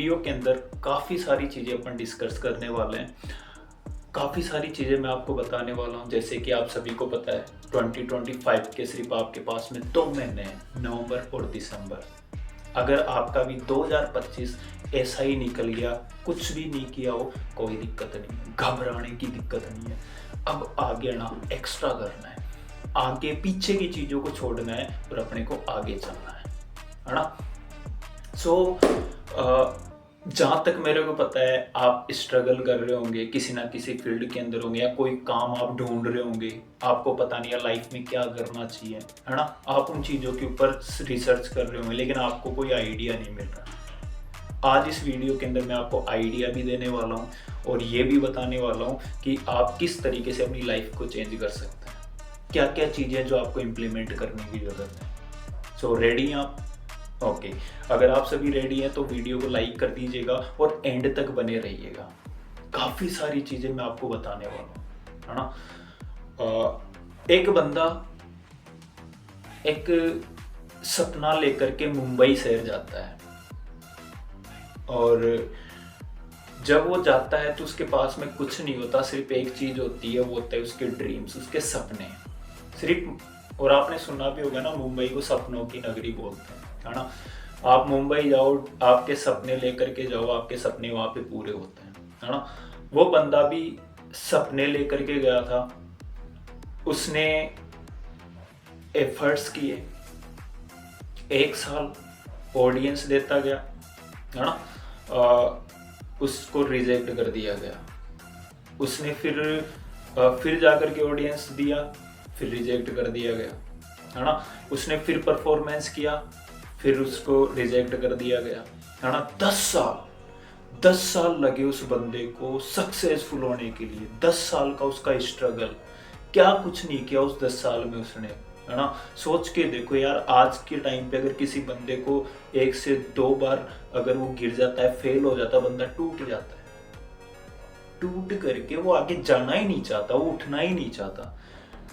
Video के अंदर काफ़ी सारी चीज़ें अपन डिस्कस करने वाले हैं। काफ़ी सारी चीज़ें मैं आपको बताने वाला हूँ, जैसे कि आप सभी को पता है 2025 के सिर्फ आपके पास में 2 महीने हैं, नवंबर और दिसंबर। अगर आपका भी 2025 ऐसा ही निकल गया, कुछ भी नहीं किया हो, कोई दिक्कत नहीं है, घबराने की दिक्कत नहीं है। अब आगे ना एक्स्ट्रा करना है, आगे पीछे की चीज़ों को छोड़ना है और अपने को आगे चलना है ना। सो जहाँ तक मेरे को पता है, आप स्ट्रगल कर रहे होंगे किसी ना किसी फील्ड के अंदर होंगे, या कोई काम आप ढूंढ रहे होंगे, आपको पता नहीं है लाइफ में क्या करना चाहिए, है ना। आप उन चीज़ों के ऊपर रिसर्च कर रहे होंगे, लेकिन आपको कोई आइडिया नहीं मिल रहा। आज इस वीडियो के अंदर मैं आपको आइडिया भी देने वाला हूँ और ये भी बताने वाला हूँ कि आप किस तरीके से अपनी लाइफ को चेंज कर सकते हैं, क्या क्या चीज़ें जो आपको इम्प्लीमेंट करने की ज़रूरत है। सो रेडी हैं आप? ओके। अगर आप सभी रेडी हैं तो वीडियो को लाइक कर दीजिएगा और एंड तक बने रहिएगा। काफ़ी सारी चीज़ें मैं आपको बताने वाला हूँ, है ना। एक बंदा एक सपना लेकर के मुंबई शहर जाता है, और जब वो जाता है तो उसके पास में कुछ नहीं होता, सिर्फ एक चीज़ होती है, वो होता है उसके ड्रीम्स, उसके सपने सिर्फ। और आपने सुना भी होगा ना, मुंबई को सपनों की नगरी बोलते हैं, है ना। आप मुंबई जाओ, आपके सपने लेकर के जाओ, आपके सपने वहाँ पे पूरे होते हैं, है ना। वो बंदा भी सपने लेकर के गया था, उसने एफर्ट्स किए, 1 साल ऑडियंस देता गया, है ना। उसको रिजेक्ट कर दिया गया। उसने फिर जाकर के ऑडियंस दिया, फिर रिजेक्ट कर दिया गया, है ना। उसने फिर परफॉर्मेंस किया, फिर उसको रिजेक्ट कर दिया गया, है ना। 10 साल लगे उस बंदे को सक्सेसफुल होने के लिए। 10 साल का उसका स्ट्रगल, क्या कुछ नहीं किया उस 10 साल में उसने, है ना। सोच के देखो यार, आज के टाइम पे अगर किसी बंदे को 1 से 2 बार अगर वो गिर जाता है, फेल हो जाता है, बंदा टूट जाता है, टूट करके वो आगे जाना ही नहीं चाहता, वो उठना ही नहीं चाहता।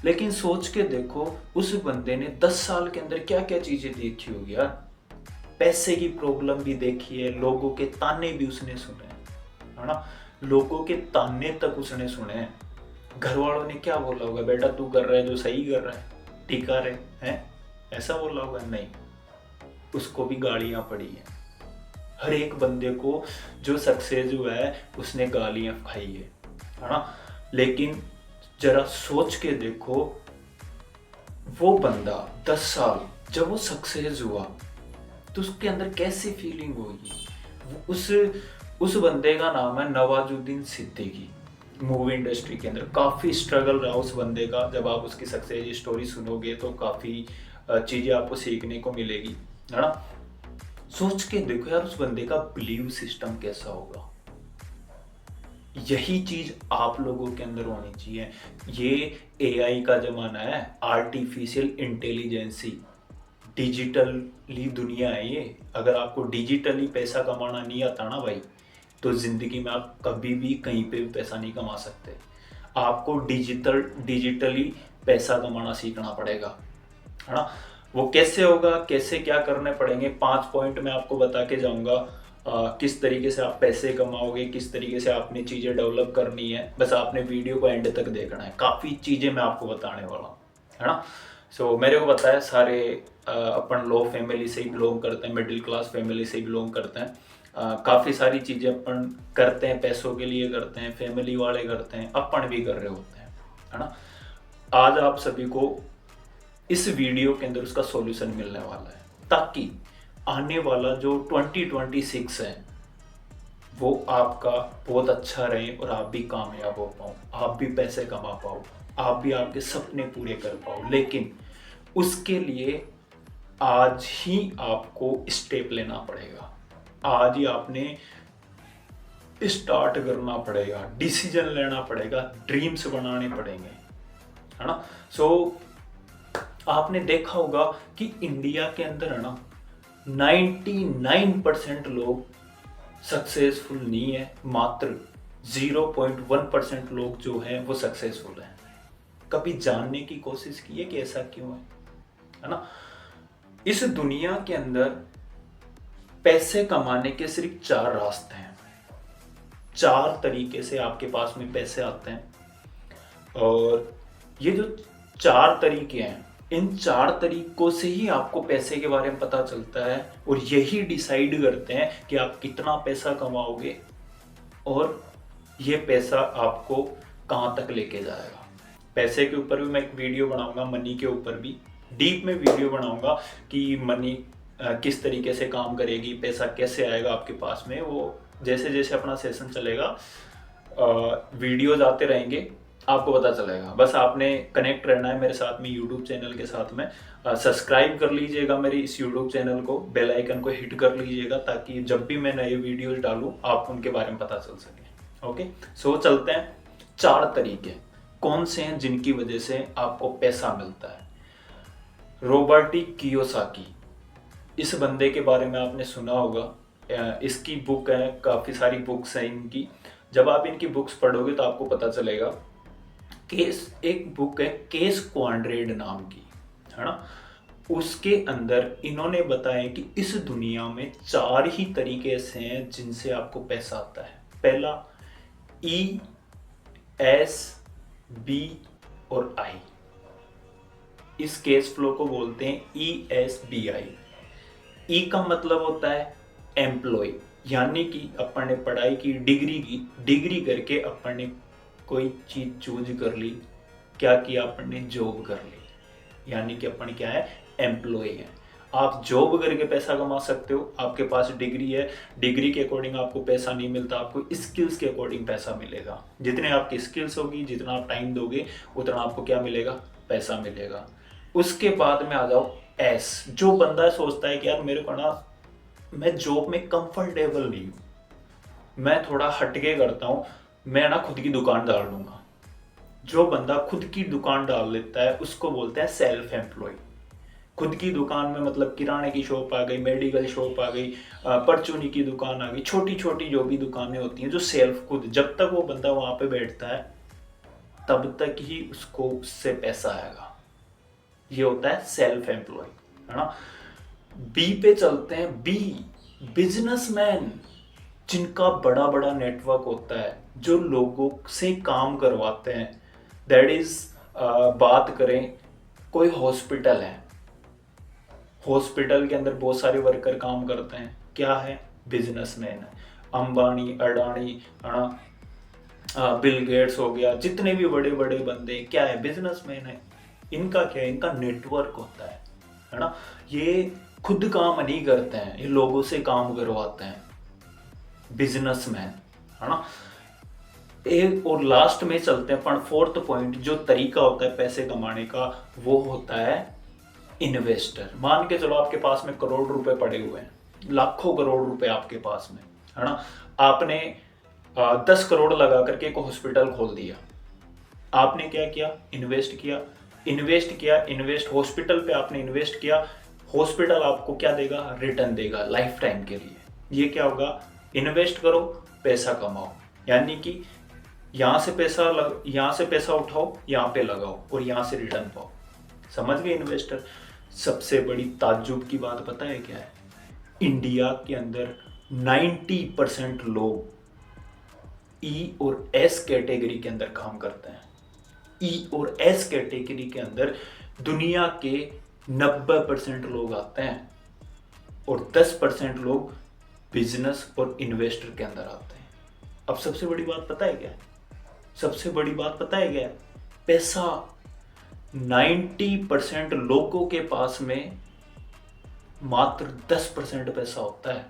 लेकिन सोच के देखो, उस बंदे ने 10 साल के अंदर क्या क्या चीजें देखी होगी यार। पैसे की प्रॉब्लम भी देखी है, लोगों के ताने भी उसने सुने, है ना। लोगों के ताने तक उसने सुने हैं। घर वालों ने क्या बोला होगा, बेटा तू कर रहा है जो सही कर रहा है, टिका रहे हैं, ऐसा बोला होगा? नहीं, उसको भी गालियां पड़ी हैं। हर एक बंदे को जो सक्सेस हुआ है उसने गालियां खाई है ना। लेकिन जरा सोच के देखो, वो बंदा 10 साल जब वो सक्सेस हुआ तो उसके अंदर कैसी फीलिंग होगी। उस बंदे का नाम है नवाजुद्दीन सिद्दीकी। मूवी इंडस्ट्री के अंदर काफ़ी स्ट्रगल रहा उस बंदे का। जब आप उसकी सक्सेस स्टोरी सुनोगे तो काफ़ी चीज़ें आपको सीखने को मिलेगी, है ना। सोच के देखो यार, उस बंदे का बिलीव सिस्टम कैसा होगा। यही चीज आप लोगों के अंदर होनी चाहिए। ये एआई का जमाना है, आर्टिफिशियल इंटेलिजेंसी, डिजिटली दुनिया है ये। अगर आपको डिजिटली पैसा कमाना नहीं आता ना भाई, तो जिंदगी में आप कभी भी कहीं पे भी पैसा नहीं कमा सकते। आपको डिजिटली पैसा कमाना सीखना पड़ेगा, है ना। वो कैसे होगा, कैसे क्या करने पड़ेंगे, 5 पॉइंट मैं आपको बता के जाऊंगा। किस तरीके से आप पैसे कमाओगे, किस तरीके से आपने चीज़ें डेवलप करनी है। बस आपने वीडियो को एंड तक देखना है, काफ़ी चीज़ें मैं आपको बताने वाला हूँ, है ना। सो मेरे को पता है सारे अपन लो फैमिली से ही बिलोंग करते हैं, मिडिल क्लास फैमिली से ही बिलोंग करते हैं। काफ़ी सारी चीज़ें अपन करते हैं, पैसों के लिए करते हैं, फैमिली वाले करते हैं, अपन भी कर रहे होते हैं, है ना। आज आप सभी को इस वीडियो के अंदर उसका सॉल्यूशन मिलने वाला है, ताकि आने वाला जो 2026 है वो आपका बहुत अच्छा रहे और आप भी कामयाब हो पाओ, आप भी पैसे कमा पाओ, आप भी आपके सपने पूरे कर पाओ। लेकिन उसके लिए आज ही आपको स्टेप लेना पड़ेगा, आज ही आपने स्टार्ट करना पड़ेगा, डिसीजन लेना पड़ेगा, ड्रीम्स बनाने पड़ेंगे, है ना। सो आपने देखा होगा कि इंडिया के अंदर है ना 99% लोग सक्सेसफुल नहीं है, मात्र 0.1% लोग जो हैं वो सक्सेसफुल हैं। कभी जानने की कोशिश की है कि ऐसा क्यों है ना। इस दुनिया के अंदर पैसे कमाने के सिर्फ 4 रास्ते हैं, 4 तरीके से आपके पास में पैसे आते हैं। और ये जो 4 तरीके हैं, इन 4 तरीकों से ही आपको पैसे के बारे में पता चलता है, और यही डिसाइड करते हैं कि आप कितना पैसा कमाओगे और ये पैसा आपको कहाँ तक लेके जाएगा। पैसे के ऊपर भी मैं एक वीडियो बनाऊंगा, मनी के ऊपर भी डीप में वीडियो बनाऊंगा कि मनी किस तरीके से काम करेगी, पैसा कैसे आएगा आपके पास में। वो जैसे जैसे अपना सेशन चलेगा वीडियोज आते रहेंगे, आपको पता चलेगा। बस आपने कनेक्ट रहना है मेरे साथ में यूट्यूब चैनल के साथ में। सब्सक्राइब कर लीजिएगा मेरे इस यूट्यूब चैनल को, बेल आइकन को हिट कर लीजिएगा, ताकि जब भी मैं नए वीडियोज डालूँ आपको उनके बारे में पता चल सके। ओके, सो चलते हैं। 4 तरीके कौन से हैं जिनकी वजह से आपको पैसा मिलता है। रॉबर्ट कियोसाकी, इस बंदे के बारे में आपने सुना होगा। इसकी बुक है, काफ़ी सारी बुक्स हैं इनकी। जब आप इनकी बुक्स पढ़ोगे तो आपको पता चलेगा कि एक बुक है केस क्वाड्रेड नाम की, है ना। उसके अंदर इन्होंने बताया कि इस दुनिया में 4 ही तरीके से हैं जिनसे आपको पैसा आता है। पहला ई, एस, बी और आई। इस केस फ्लो को बोलते हैं ESBI। ई का मतलब होता है एम्प्लॉय, यानी कि अपन ने पढ़ाई की, डिग्री करके अपन ने कोई चीज चूज कर ली, क्या किया अपन ने, जॉब कर ली, यानी कि अपन क्या है, एम्प्लॉय है। आप जॉब करके पैसा कमा सकते हो, आपके पास डिग्री है, डिग्री के अकॉर्डिंग आपको पैसा नहीं मिलता, आपको स्किल्स के अकॉर्डिंग पैसा मिलेगा। जितने आपकी स्किल्स होगी, जितना आप टाइम दोगे, उतना आपको क्या मिलेगा, पैसा मिलेगा। उसके बाद में आ जाओ एस। जो बंदा सोचता है कि यार मेरे को ना, मैं जॉब में कंफर्टेबल नहीं हूँ, मैं थोड़ा हटके करता हूँ, मैं ना खुद की दुकान डाल लूंगा। जो बंदा खुद की दुकान डाल लेता है उसको बोलते हैं सेल्फ एम्प्लॉय। खुद की दुकान में मतलब किराने की शॉप आ गई, मेडिकल शॉप आ गई, परचूनी की दुकान आ गई, छोटी छोटी जो भी दुकानें होती हैं जो सेल्फ खुद, जब तक वो बंदा वहां पे बैठता है तब तक ही उसको उससे पैसा आएगा। ये होता है सेल्फ एम्प्लॉय, है ना। बी पे चलते हैं। बी बिजनेसमैन, जिनका बड़ा बड़ा नेटवर्क होता है, जो लोगों से काम करवाते हैं। दैट इज, बात करें कोई हॉस्पिटल है, हॉस्पिटल के अंदर बहुत सारे वर्कर काम करते हैं, क्या है, बिजनेसमैन है। अंबानी, अडानी, है ना, बिल गेट्स हो गया, जितने भी बड़े बड़े बंदे क्या है, बिजनेसमैन है। इनका क्या है, इनका नेटवर्क होता है ना। ये खुद काम नहीं करते हैं, ये लोगों से काम करवाते हैं, बिजनेसमैन, है ना। एक और लास्ट में चलते हैं, 4th पॉइंट, जो तरीका होता है पैसे कमाने का, वो होता है इन्वेस्टर। मान के चलो आपके पास में करोड़ रुपए पड़े हुए हैं, लाखों करोड़ रुपए आपके पास में, है ना। आपने 10 करोड़ लगा करके एक हॉस्पिटल खोल दिया। आपने क्या किया, इन्वेस्ट हॉस्पिटल पे आपने इन्वेस्ट किया। हॉस्पिटल आपको क्या देगा, रिटर्न देगा लाइफ टाइम के लिए। ये क्या होगा, इन्वेस्ट करो, पैसा कमाओ, यानी कि यहाँ से पैसा उठाओ, यहाँ पे लगाओ और यहाँ से रिटर्न पाओ। समझ गए इन्वेस्टर। सबसे बड़ी ताज्जुब की बात पता है क्या है, इंडिया के अंदर 90% लोग ई और एस कैटेगरी के अंदर काम करते हैं। ई और एस कैटेगरी के अंदर दुनिया के 90% लोग आते हैं और 10% लोग बिजनेस और इन्वेस्टर के अंदर आते हैं। अब सबसे बड़ी बात पता है क्या है, सबसे बड़ी बात पता है क्या है, पैसा 90% लोगों के पास में मात्र 10% पैसा होता है।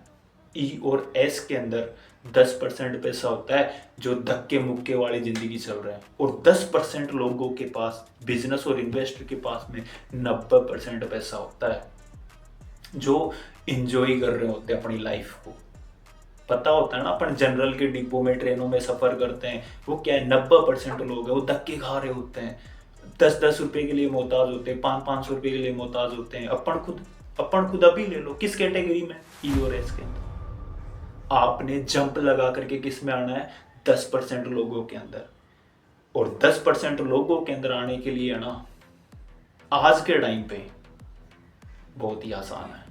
ई और एस के अंदर 10% पैसा होता है जो धक्के मुक्के वाली जिंदगी चल रहे हैं, और 10% लोगों के पास, बिजनेस और इन्वेस्टर के पास में 90% पैसा होता है जो इंजॉय कर रहे होते हैं अपनी लाइफ को। पता होता है ना, अपन जनरल के डिब्बों में, ट्रेनों में सफर करते हैं, वो क्या है, 90% लोग हैं वो धक्के खा रहे होते हैं, 10-10 रुपए के लिए मोहताज होते हैं, 500-500 रुपए के लिए मोहताज होते हैं। अपन खुद अभी ले लो, किस कैटेगरी में, ई और एस के अंदर। आपने जंप लगा करके किस में आना है, 10% लोगों के अंदर। और 10% लोगों के अंदर आने के लिए ना, आज के टाइम पे बहुत ही आसान है।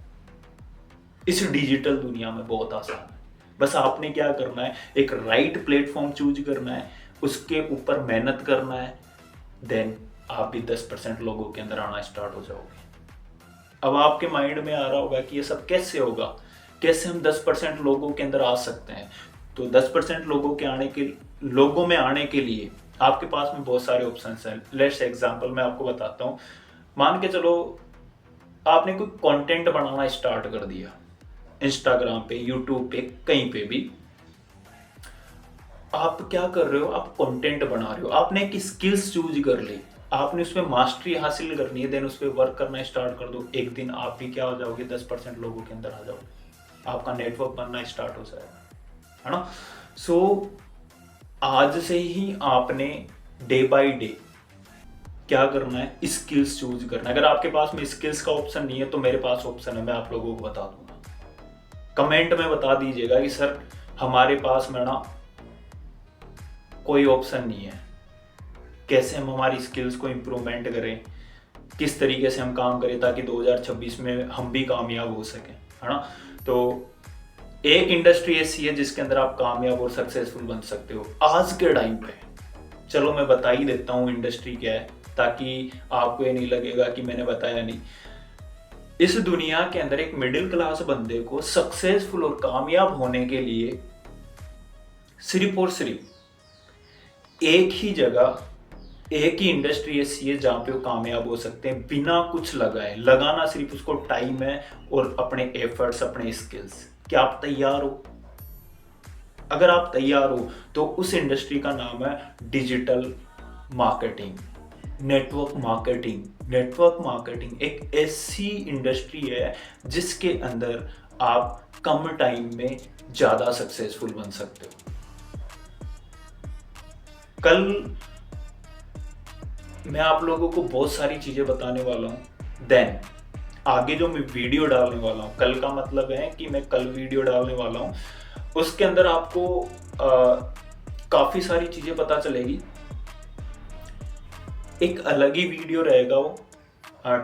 इस डिजिटल दुनिया में बहुत आसान है। बस आपने क्या करना है, एक राइट प्लेटफॉर्म चूज करना है, उसके ऊपर मेहनत करना है, देन आप भी 10% लोगों के अंदर आना स्टार्ट हो जाओगे। अब आपके माइंड में आ रहा होगा कि ये सब कैसे होगा, कैसे हम 10% लोगों के अंदर आ सकते हैं। तो 10% लोगों में आने के लिए आपके पास में बहुत सारे ऑप्शंस हैं। लेट्स एग्जांपल मैं आपको बताता हूँ। मान के चलो आपने कोई कंटेंट बनाना स्टार्ट कर दिया, इंस्टाग्राम पे, यूट्यूब पे, कहीं पे भी आप क्या कर रहे हो, आप कंटेंट बना रहे हो, आपने एक स्किल्स चूज कर ली, आपने उसमें मास्टरी हासिल करनी है, देन उस पर वर्क करना स्टार्ट कर दो। एक दिन आप भी क्या हो जाओगे, 10% लोगों के अंदर आ जाओगे, आपका नेटवर्क बनना स्टार्ट हो जाएगा, है ना। सो आज से ही आपने डे बाय डे क्या करना है, स्किल्स चूज करना है। अगर आपके पास में स्किल्स का ऑप्शन नहीं है तो मेरे पास ऑप्शन है, मैं आप लोगों को बता दूंगा। कमेंट में बता दीजिएगा कि सर हमारे पास में ना कोई ऑप्शन नहीं है, कैसे हम हमारी स्किल्स को इम्प्रूवमेंट करें, किस तरीके से हम काम करें ताकि 2026 में हम भी कामयाब हो सकें, है ना। तो एक इंडस्ट्री ऐसी है जिसके अंदर आप कामयाब और सक्सेसफुल बन सकते हो आज के टाइम पे। चलो मैं बता ही देता हूँ इंडस्ट्री क्या है, ताकि आपको ये नहीं लगेगा कि मैंने बताया नहीं। इस दुनिया के अंदर एक मिडिल क्लास बंदे को सक्सेसफुल और कामयाब होने के लिए सिर्फ और सिर्फ एक ही जगह, एक ही इंडस्ट्री ऐसी है जहां पे वो कामयाब हो सकते हैं बिना कुछ लगाए। लगाना सिर्फ उसको टाइम है और अपने एफर्ट्स, अपने स्किल्स। क्या आप तैयार हो? अगर आप तैयार हो तो उस इंडस्ट्री का नाम है digital marketing, network marketing. Network marketing एक ऐसी इंडस्ट्री है जिसके अंदर आप कम टाइम में ज्यादा सक्सेसफुल बन सकते हो। कल मैं आप लोगों को बहुत सारी चीजें बताने वाला हूं। देन आगे जो मैं वीडियो डालने वाला हूं, कल का मतलब है कि मैं कल वीडियो डालने वाला हूं, उसके अंदर आपको काफी सारी चीजें पता चलेगी। एक अलग ही वीडियो रहेगा वो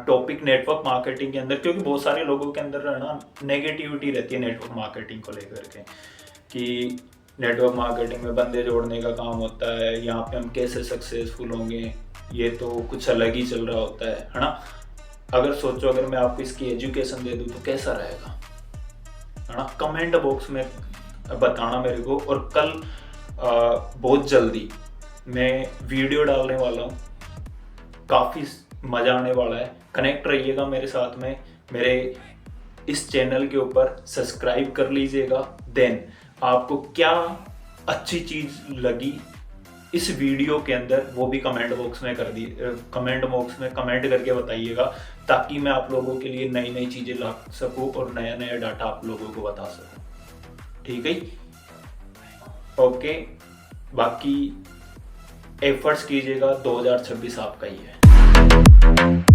टॉपिक नेटवर्क मार्केटिंग के अंदर, क्योंकि बहुत सारे लोगों के अंदर है ना नेगेटिविटी रहती है नेटवर्क मार्केटिंग को लेकर के, कि नेटवर्क मार्केटिंग में बंदे जोड़ने का काम होता है, यहाँ पे हम कैसे सक्सेसफुल होंगे, ये तो कुछ अलग ही चल रहा होता है ना। अगर सोचो अगर मैं आपको इसकी एजुकेशन दे दूँ तो कैसा रहेगा, है ना। कमेंट बॉक्स में बताना मेरे को। और कल बहुत जल्दी मैं वीडियो डालने वाला हूँ, काफ़ी मज़ा आने वाला है। कनेक्ट रहिएगा मेरे साथ में, मेरे इस चैनल के ऊपर सब्सक्राइब कर लीजिएगा। देन आपको क्या अच्छी चीज़ लगी इस वीडियो के अंदर वो भी कमेंट बॉक्स में कमेंट करके बताइएगा, ताकि मैं आप लोगों के लिए नई नई चीज़ें ला सकूँ और नया नया डाटा आप लोगों को बता सकूँ। ठीक है, ओके। बाकी एफर्ट्स कीजिएगा, 2026 आपका ही है।